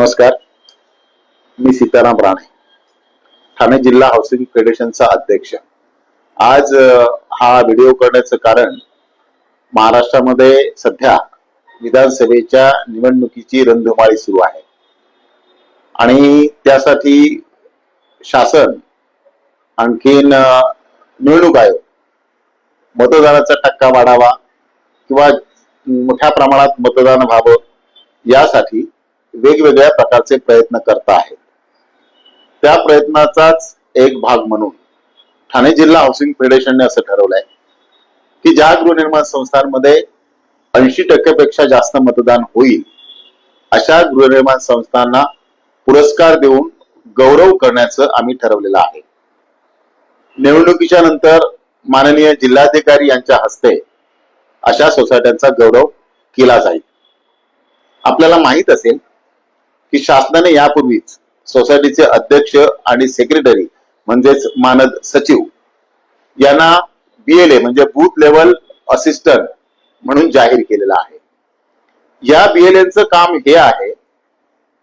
नमस्कार, मी सीताराम राणे, ठाणे जिल्हा हाऊसिंग फेडरेशनचा अध्यक्ष। आज हा व्हिडिओ करण्याचं कारण महाराष्ट्रामध्ये सध्या विधानसभेच्या निवडणुकीची रणधुमाळी सुरू आहे आणि त्यासाठी शासन आणखीन निवडणूक आयोग मतदानाचा टक्का वाढावा किंवा मोठ्या प्रमाणात मतदान व्हावं यासाठी वेगवेगळ्या प्रकारचे प्रयत्न करत आहेत। त्या प्रयत्नाचाच एक भाग म्हणून ठाणे जिल्हा हाऊसिंग फेडरेशनने असं ठरवलंय की ज्या गृहनिर्माण संस्थांमध्ये 80% पेक्षा जास्त मतदान होईल अशा गृहनिर्माण संस्थांना पुरस्कार देऊन गौरव करण्याचं आम्ही ठरवलेलं आहे। निवडणुकीच्या नंतर माननीय जिल्हाधिकारी यांच्या हस्ते अशा सोसायट्यांचा गौरव केला जाईल। आपल्याला माहित असेल की शासनाने यापूर्वीच सोसायटीचे अध्यक्ष आणि सेक्रेटरी म्हणजेच मानद सचिव यांना BLA म्हणजे बूथ लेवल असिस्टंट म्हणून जाहीर केलेला आहे। या BLAचं काम हे आहे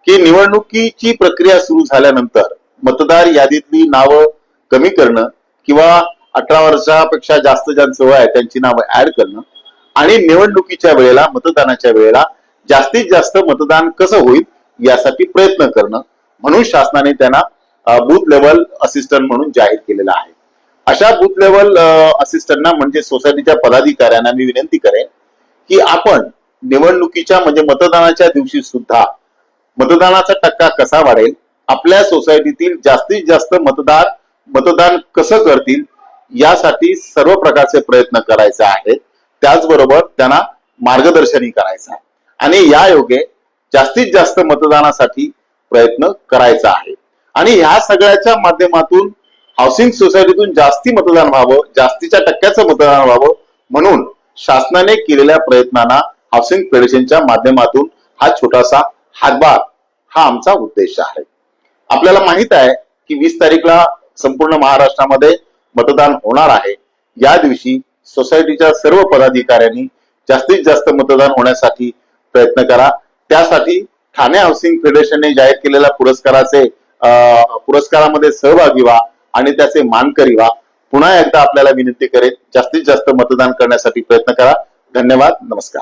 की निवडणुकीची प्रक्रिया सुरू झाल्यानंतर मतदार यादीतली नावं कमी करणं किंवा 18 वर्षापेक्षा जास्त ज्यांचं वय आहे त्यांची नावं ऍड करणं आणि निवडणुकीच्या वेळेला मतदानाच्या वेळेला जास्तीत जास्त मतदान कसं होईल यासाठी प्रयत्न करणं म्हणून शासनाने त्यांना बूथ लेवल असिस्टंट म्हणून जाहीर केलेला आहे। अशा बूथ लेवल असिस्टंटना म्हणजे सोसायटीच्या पदाधिकाऱ्यांना मी विनंती करेन की आपण निवडणुकीच्या म्हणजे मतदानाच्या दिवशी सुद्धा मतदानाचा टक्का कसा वाढेल, आपल्या सोसायटीतील जास्तीत जास्त मतदान कसं करतील यासाठी सर्व प्रकारचे प्रयत्न करायचे आहेत। त्याचबरोबर त्यांना मार्गदर्शनही करायचं आहे आणि या योगे जास्तीत जास्त मतदानासाठी प्रयत्न करायचा आहे आणि ह्या सगळ्याच्या माध्यमातून हाऊसिंग सोसायटीतून जास्ती मतदान व्हावं, जास्तीच्या टक्क्याचं मतदान व्हावं म्हणून शासनाने केलेल्या प्रयत्नांना हाऊसिंग फेडरेशनच्या माध्यमातून हा छोटासा हातभार हा आमचा उद्देश आहे। आपल्याला माहित आहे की 20 तारीखला संपूर्ण महाराष्ट्रामध्ये मतदान होणार आहे। या दिवशी सोसायटीच्या सर्व पदाधिकाऱ्यांनी जास्तीत जास्त मतदान होण्यासाठी प्रयत्न करा। त्यासाठी ठाणे हाऊसिंग फेडरेशनने जाहीर केलेल्या पुरस्कारामध्ये सहभागी व्हा आणि त्याचे मानकरी व्हा। पुन्हा एकदा आपल्याला विनंती करेन, जास्तीत जास्त मतदान करण्यासाठी प्रयत्न करा। धन्यवाद, नमस्कार।